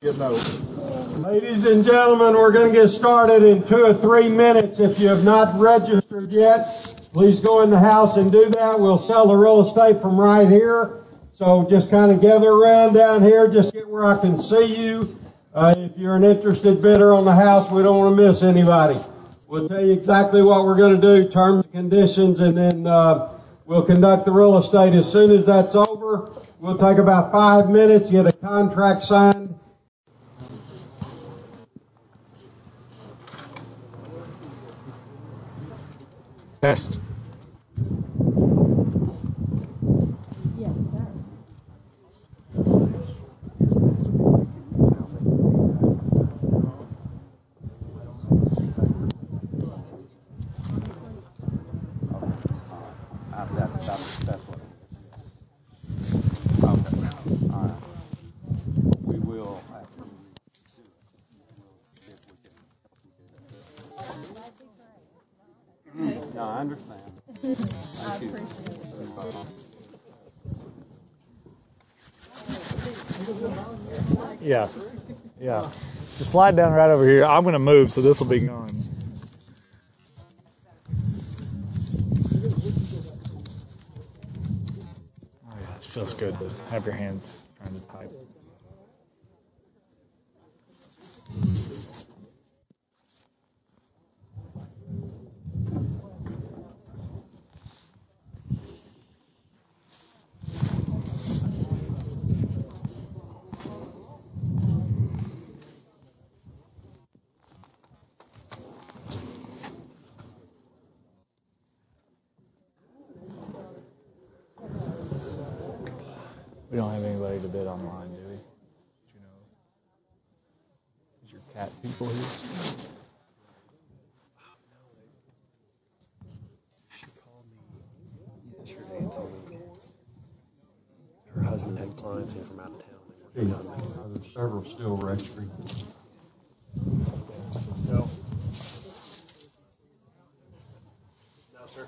Ladies and gentlemen, we're going to get started in 2 or 3 minutes. If you have not registered yet, please go in the house and do that. We'll sell the real estate from right here. So just kind of gather around down here, just get where I can see you. If you're an interested bidder on the house, we don't want to miss anybody. We'll tell you exactly what we're going to do, terms and conditions, and then we'll conduct the real estate. As soon as that's over, we'll take about 5 minutes, get a contract signed. Test. Yes, sir. That's what it is. Okay. All right. We will, after we do it, we'll see if we can. No, I understand. I appreciate it. Yeah. Yeah. Just slide down right over here. I'm going to move, so this will be gone. Oh, yeah, this feels good to have your hands trying to type. We don't have anybody to bid online, do we? Do you know? Is your cat people here? She called me yesterday and told me her husband had clients in from out of town. They were down there. There's several still registering. No. No, sir.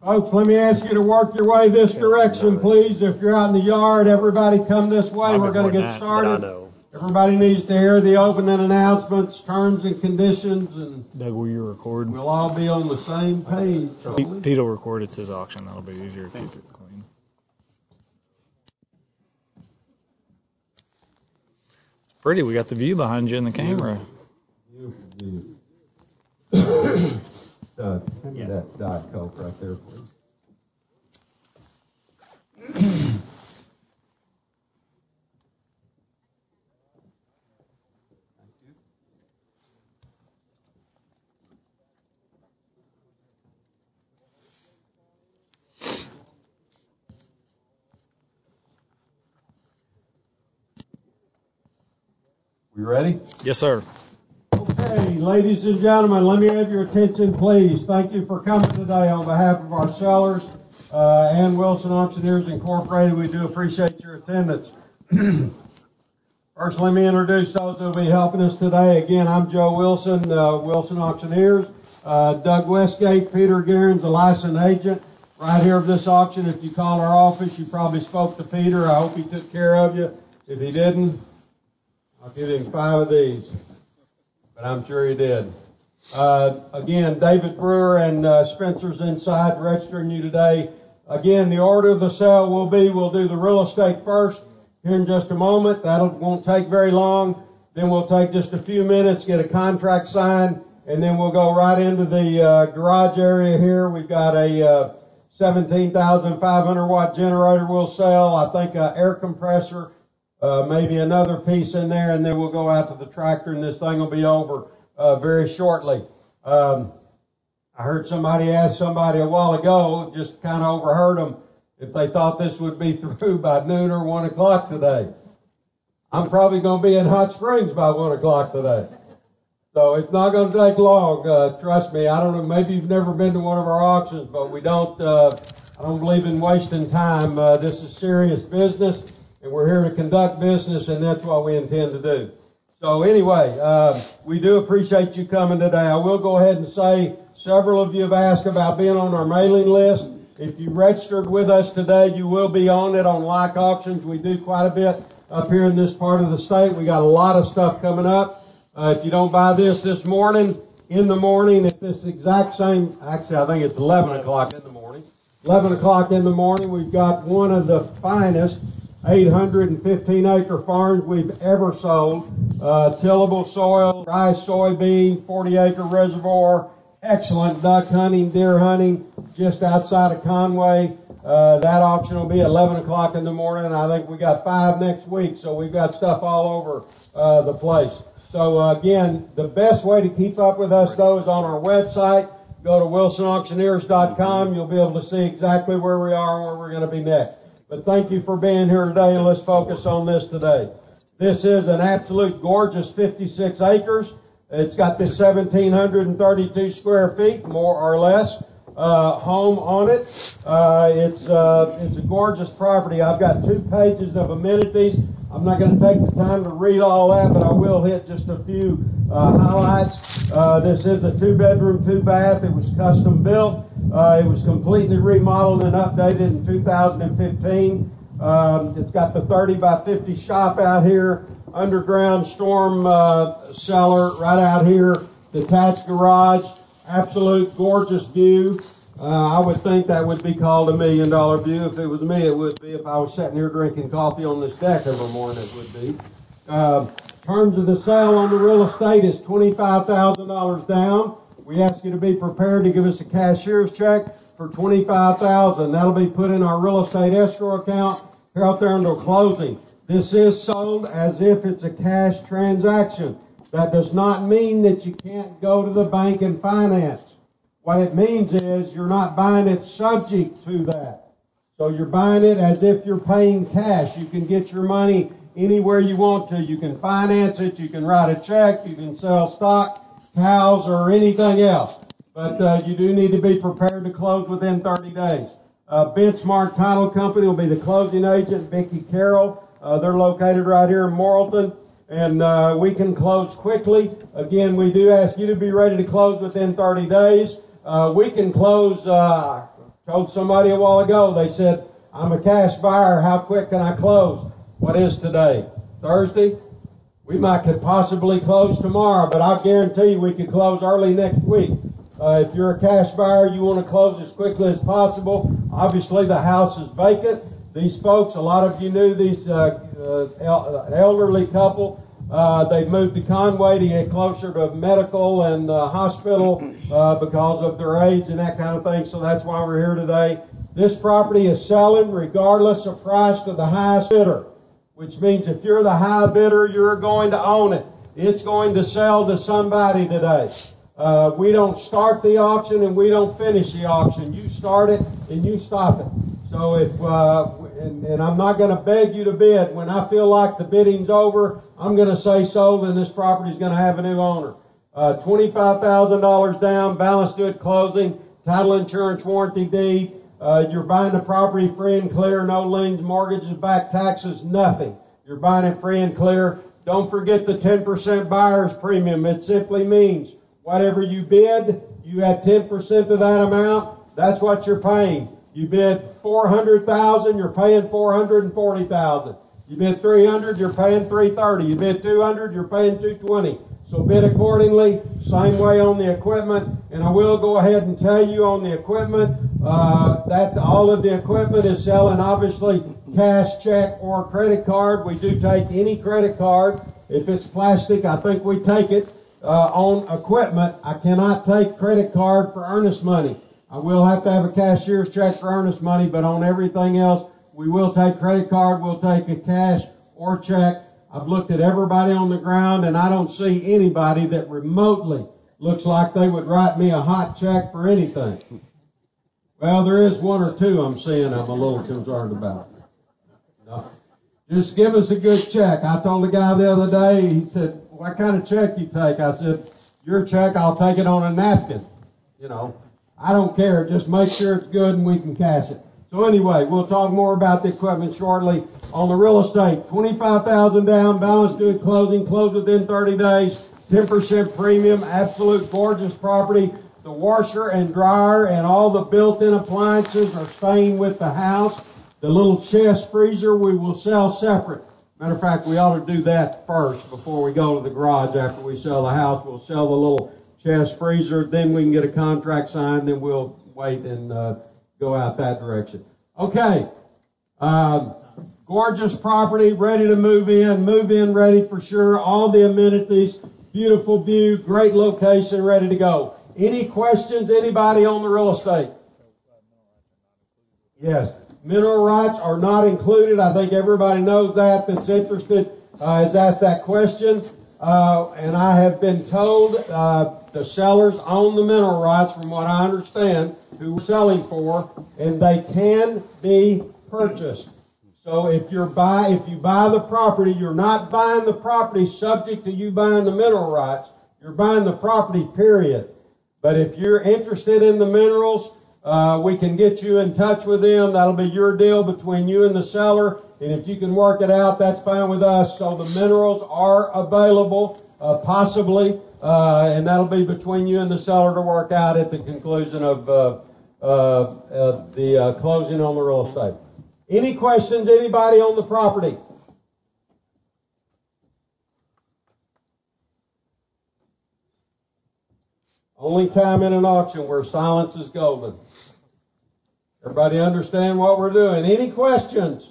Folks, let me ask you to work your way this direction, please. If you're out in the yard, everybody come this way. We're going to get started. Everybody needs to hear the opening announcements, terms and conditions, and Doug, will you record? we'll all be on the same page. Pete will record. It's his auction. That'll be easier to keep it clean. It's pretty. We got the view behind you in the camera. Beautiful view. Give me that Diet Coke right there, please. We ready? Yes, sir. Okay, ladies and gentlemen, let me have your attention, please. Thank you for coming today on behalf of our sellers and Wilson Auctioneers Incorporated. We do appreciate your attendance. First, let me introduce those that will be helping us today. Again, I'm Joe Wilson, Wilson Auctioneers. Doug Westgate, Peter Guerin's the licensed agent right here of this auction. If you call our office, you probably spoke to Peter. I hope he took care of you. If he didn't, I'll give him 5 of these. But I'm sure he did. Again, David Brewer and Spencer's inside registering you today. Again, the order of the sale will be, we'll do the real estate first here in just a moment. That won't take very long. Then we'll take just a few minutes, get a contract signed, and then we'll go right into the garage area here. We've got a 17,500 watt generator we'll sell. I think an air compressor. Maybe another piece in there, and then we'll go out to the tractor, and this thing will be over very shortly. I heard somebody ask somebody a while ago, just kind of overheard them, if they thought this would be through by noon or 1 o'clock today. I'm probably going to be in Hot Springs by 1 o'clock today. So it's not going to take long, trust me. I don't know, maybe you've never been to one of our auctions, but I don't believe in wasting time. This is serious business. And we're here to conduct business, and that's what we intend to do. So anyway, we do appreciate you coming today. I will go ahead and say several of you have asked about being on our mailing list. If you registered with us today, you will be on it on like auctions. We do quite a bit up here in this part of the state. We got a lot of stuff coming up. If you don't buy this morning, in the morning at this exact same, actually I think it's 11 o'clock in the morning. 11 o'clock in the morning, we've got one of the finest 815-acre farms we've ever sold. Tillable soil, rice, soybean, 40-acre reservoir, excellent duck hunting, deer hunting, just outside of Conway. That auction will be at 11 o'clock in the morning. I think we got 5 next week, so we've got stuff all over the place. So again, the best way to keep up with us, though, is on our website. Go to wilsonauctioneers.com. You'll be able to see exactly where we are and where we're going to be next. But thank you for being here today, and let's focus on this today. This is an absolute gorgeous 56 acres. It's got this 1,732 square feet, more or less, home on it. It's a gorgeous property. I've got 2 pages of amenities. I'm not going to take the time to read all that, but I will hit just a few highlights. This is a 2-bedroom, 2-bath. It was custom built. It was completely remodeled and updated in 2015. It's got the 30 by 50 shop out here, underground storm cellar right out here, detached garage, absolute gorgeous view. I would think that would be called $1 million view. If it was me, it would be. If I was sitting here drinking coffee on this deck every morning, it would be. Terms of the sale on the real estate is $25,000 down. We ask you to be prepared to give us a cashier's check for $25,000. That'll be put in our real estate escrow account here out there until closing. This is sold as if it's a cash transaction. That does not mean that you can't go to the bank and finance. What it means is you're not buying it subject to that. So you're buying it as if you're paying cash. You can get your money anywhere you want to. You can finance it. You can write a check. You can sell stock, cows, or anything else. But you do need to be prepared to close within 30 days. Benchmark Title Company will be the closing agent, Vicki Carroll. They're located right here in Morrilton. And we can close quickly. Again, we do ask you to be ready to close within 30 days. We can close, I told somebody a while ago, they said, I'm a cash buyer, how quick can I close? What is today? Thursday? We might could possibly close tomorrow, but I guarantee you we could close early next week. If you're a cash buyer, you want to close as quickly as possible. Obviously, the house is vacant. These folks, a lot of you knew these elderly couple. They've moved to Conway to get closer to medical and hospital because of their age and that kind of thing. So that's why we're here today. This property is selling regardless of price to the highest bidder, which means if you're the high bidder, you're going to own it. It's going to sell to somebody today. We don't start the auction and we don't finish the auction. You start it and you stop it. So if and I'm not going to beg you to bid. When I feel like the bidding's over, I'm going to say sold and this property is going to have a new owner. $25,000 down, balance due at closing, title insurance warranty deed. You're buying the property free and clear, no liens, mortgages, back taxes, nothing. You're buying it free and clear. Don't forget the 10% buyer's premium. It simply means whatever you bid, you add 10% of that amount. That's what you're paying. You bid $400,000, you're paying $440,000. You bid $300, you're paying $330. You bid $200, you're paying $220. So bid accordingly. Same way on the equipment. And I will go ahead and tell you on the equipment that all of the equipment is selling obviously cash, check, or credit card. We do take any credit card. If it's plastic, I think we take it. On equipment, I cannot take credit card for earnest money. I will have to have a cashier's check for earnest money, but on everything else, we will take credit card, we'll take a cash or check. I've looked at everybody on the ground, and I don't see anybody that remotely looks like they would write me a hot check for anything. Well, there is one or two I'm seeing I'm a little concerned about. No. Just give us a good check. I told the guy the other day, he said, what kind of check you take? I said, your check, I'll take it on a napkin. You know, I don't care. Just make sure it's good and we can cash it. So anyway, we'll talk more about the equipment shortly. On the real estate, $25,000 down, balance due at closing, close within 30 days, 10% premium, absolute gorgeous property, The washer and dryer and all the built-in appliances are staying with the house. The little chest freezer we will sell separate. Matter of fact, we ought to do that first before we go to the garage. After we sell the house, we'll sell the little chest freezer. Then we can get a contract signed. Then we'll wait and go out that direction. Okay. Gorgeous property, ready to move in ready for sure. All the amenities, beautiful view, great location, ready to go. Any questions, anybody on the real estate? Yes. Mineral rights are not included. I think everybody knows that that's interested has asked that question. And I have been told the sellers own the mineral rights from what I understand, who we're selling for, and they can be purchased. So if you buy the property, you're not buying the property subject to you buying the mineral rights. You're buying the property, period. But if you're interested in the minerals, we can get you in touch with them. That'll be your deal between you and the seller. And if you can work it out, that's fine with us. So the minerals are available, possibly, and that'll be between you and the seller to work out at the conclusion of the closing on the real estate. Any questions, anybody on the property? Only time in an auction where silence is golden. Everybody understand what we're doing? Any questions?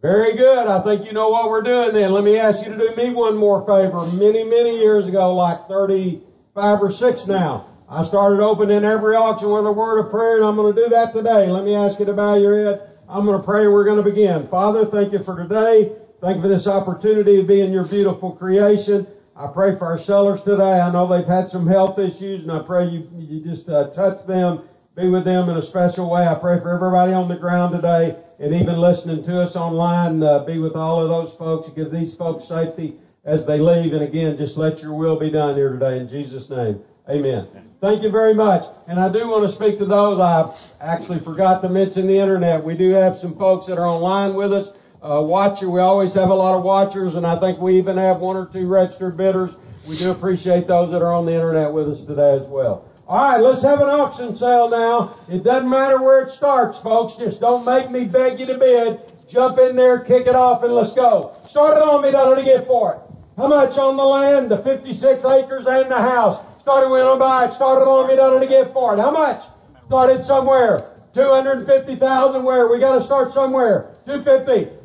Very good. I think you know what we're doing then. Let me ask you to do me one more favor. Many, many years ago, like 35 or 6 now, I started opening every auction with a word of prayer, and I'm going to do that today. Let me ask you to bow your head. I'm going to pray and we're going to begin. Father, thank you for today. Thank you for this opportunity to be in your beautiful creation. I pray for our sellers today. I know they've had some health issues, and I pray you just touch them, be with them in a special way. I pray for everybody on the ground today and even listening to us online. Be with all of those folks. Give these folks safety as they leave. And again, just let your will be done here today in Jesus' name. Amen. Thank you very much. And I do want to speak to those. I actually forgot to mention the internet. We do have some folks that are online with us. We always have a lot of watchers, and I think we even have 1 or 2 registered bidders. We do appreciate those that are on the internet with us today as well. All right, let's have an auction sale now. It doesn't matter where it starts, folks. Just don't make me beg you to bid. Jump in there, kick it off, and let's go. Start it on me, dollar to get for it. How much on the land? The 56 acres and the house. Started when I buy it. Started on me, dollar to get for it. How much? Started somewhere. 250,000 where? We got to start somewhere. 250.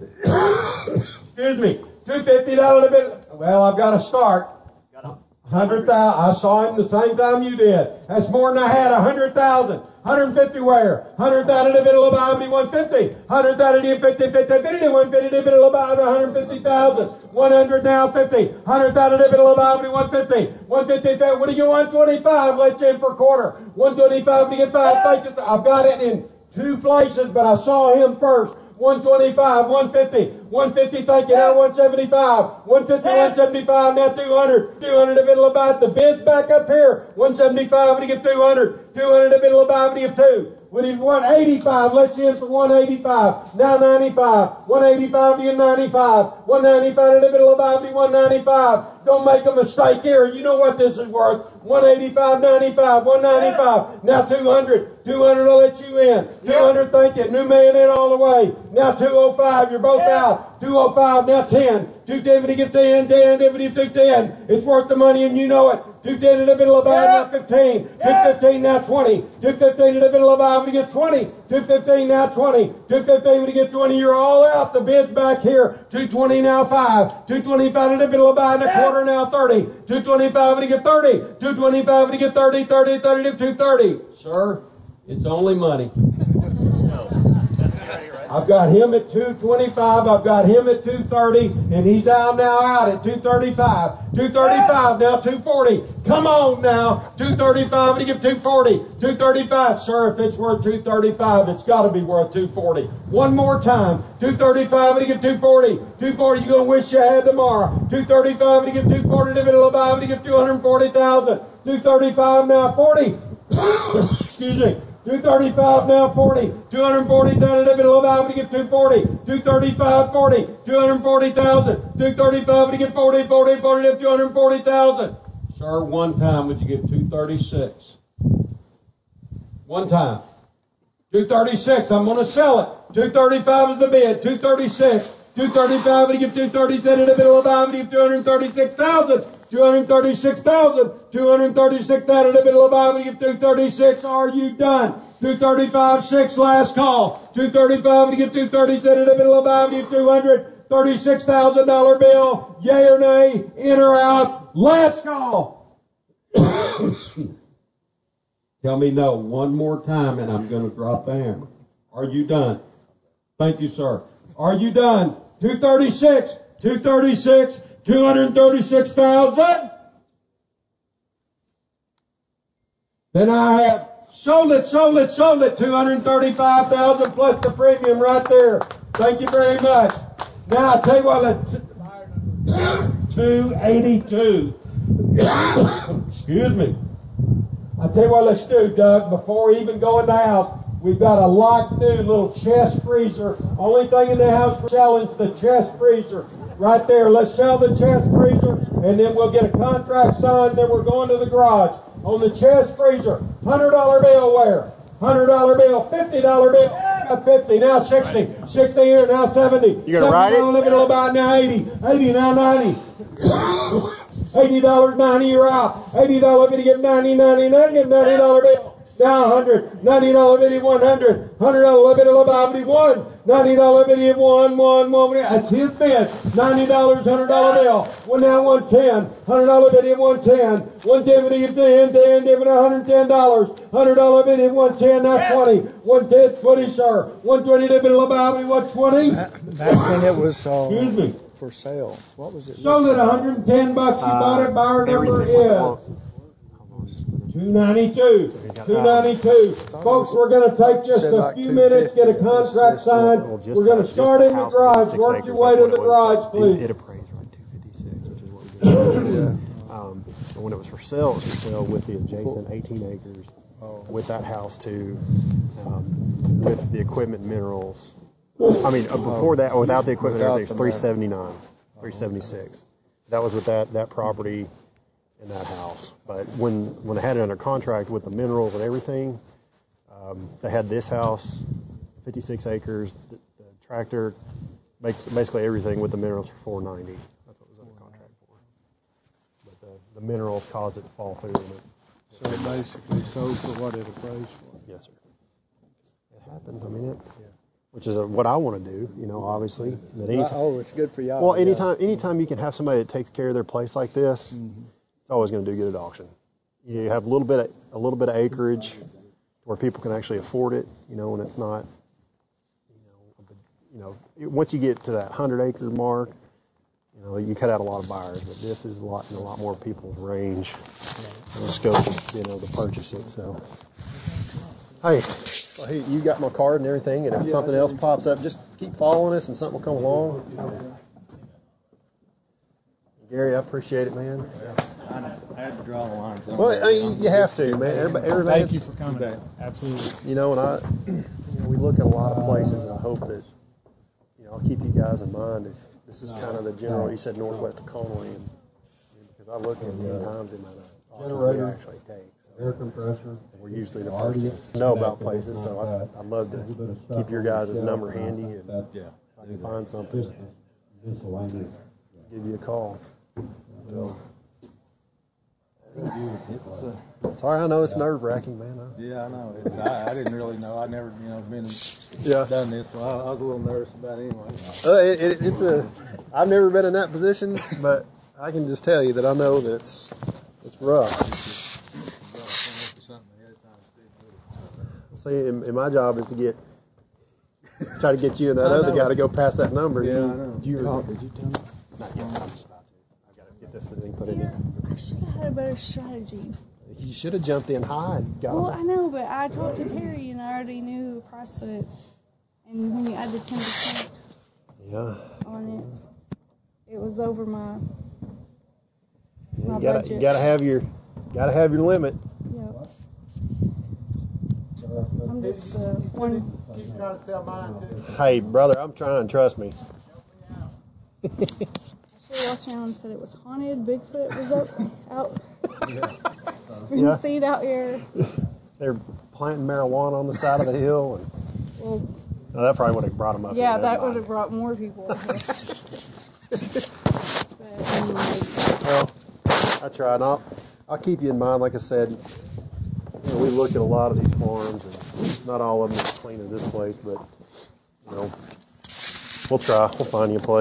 Excuse me. $250 a bit. Well, I've got to start. 100,000. I saw him the same time you did. That's more than I had. 100,000. 150 where? 100,000 a bit of 150. 100,000 50 50 150 bit of 150,000. 100 now 50. 100,000 a bit of 150. 150. What do you want? 125. Let you in for a quarter. 125 to get 5. I've got it in 2 places, but I saw him first. 125, 150, 150, thank you, now 175, 150, 175, now 200, 200 a bit about the bid's back up here, 175 to get 200, 200 a bit about to get 2. When he's 185, let's in for 185. Now 95. 185 to get 95. 195 to the middle of 195. Don't make a mistake here. You know what this is worth. 185, 95, 195. Now 200. 200 will let you in. 200, thank you. New man in all the way. Now 205, you're both out. 205, now 10. 210 to get 10, 10, 210. It's worth the money and you know it. 210 in the middle of now 15. 215 now 20. 215 in the middle of to get 20. 215 now 20. 215 to get 20. You're all out. The bid's back here. 220 now 5. 225 in the middle of and a quarter now 30. 225 to get 30. 225 to get 30. 30, 30 to 230. Sir, it's only money. I've got him at 225. I've got him at 230, and he's out at 235. 235 now 240. Come on now, 235 to give 240. 235, sir. If it's worth 235, it's got to be worth 240. One more time, 235 to give 240. 240. You're gonna wish you had tomorrow. 235 to give 240 to middle of 5 to give 240,000. 235 now 40. Excuse me. 235 now 40. 240 down at the middle of 5 to get 240. 235 40. 240,000. 235 to get 40 40 40 to 240,000. Sir, one time would you give 230? 236. One time. 236. I'm going to sell it. 235 is the bid. 236. 235. And give 237 in the middle of the buy. Give 236,000. 236,000. 236,000 in the middle of the buy. Give 236. Are you done? 235, 6, last call. 235, and give 237 in the middle of the buy. Give $236,000 bill. Yay or nay? In or out? Last call. Tell me no one more time, and I'm going to drop the hammer. Are you done? Thank you, sir. Are you done? 236, 236, 236,000. Then I have sold it, 235,000 plus the premium right there. Thank you very much. Now, I'll tell you what, 282. Excuse me. I'll tell you what let's do, Doug, before we even go in the house. We've got a locked new little chest freezer. Only thing in the house we're selling is the chest freezer. Right there. Let's sell the chest freezer, and then we'll get a contract signed, then we're going to the garage. On the chest freezer, $100 bill where? $100 bill, $50 bill, 50, now 60, 60 here, now 70. You gonna ride it? Living about now 80, 80 now 90. $80, 90, you're out. $80 bid, give 90, 90, 90, give $90 bill. Now 100, $90 bid, 100, $100 bid, $1, $90 bid, 1, that's his bid. $90, $100 bill. Well, now 110, $100 bid, 110, 110 bid, 10, $110, $100 bid, 110, now 20, 110, 20, sir. 120 bid, 120. Back when it was Excuse me. for sale, what was it? Sold at $110. You bought it. Buyer number is 292. 292. Folks, we're going to take just a few minutes, get a contract signed. We're going to start in the garage. Work your way to the garage, please. It appraised right 256, which is what we did. And when it was for sale with the adjacent 18 acres, with that house too, with the equipment minerals. I mean, before that, without the equipment, everything was 379, 376. That was with that property in that house. But when I had it under contract with the minerals and everything, they had this house, 56 acres, the tractor, makes basically everything with the minerals for 490. That's what it was under contract for. But the minerals caused it to fall through. So it basically sold for what it appraised for. Yes, sir. It happens. I mean, which is what I want to do, obviously. But anytime, it's good for y'all. well, anytime you can have somebody that takes care of their place like this, it's always going to do good at auction. You have a little bit of acreage where people can actually afford it, and it's not, once you get to that 100-acre mark, you cut out a lot of buyers. But this is a lot more people's range and scope, to purchase it. So, hey, you got my card and everything, and if something else pops up, just keep following us and something will come along. Gary, I appreciate it, man. I had to draw the line. Well, you have to, man. Everybody. Thank you for coming. Absolutely. And we look at a lot of places, and I hope that, I'll keep you guys in mind if this is kind of the general. You said northwest of Conway, and because I look at 10 times the amount of auctions we actually take. So Air compressor. we're usually the first to know about places, so I'd love to keep your guys' number handy, and if I can find something, give you a call. So, sorry, I know it's nerve-wracking, man. Yeah, I know. I didn't really know. I never, done this, so I was a little nervous about it anyway. I've never been in that position, but I can just tell you that I know that it's rough. See, and my job is to try to get you and that other guy to go past that number. Yeah, I know. Did you tell me? Not yet. I'm just about to. I got to get this thing put in. I should have had a better strategy. You should have jumped in high. Well, I know, but I talked to Terry and I already knew the price of it. And when you add the 10% on it, it was over my budget. You gotta have your limit. Yep. I'm just one. He's trying to sell mine too. Hey, brother, I'm trying. Trust me. I should have watched out and said it was haunted. Bigfoot was out. Yeah. seed out here. They're planting marijuana on the side of the hill, and Well, no, that probably would have brought them up. yeah, here, that never would mind. have brought more people up here. But anyway, Well, I tried. And I'll keep you in mind. Like I said, we look at a lot of these farms, and not all of them are as clean as this place, but we'll try. We'll find you a place.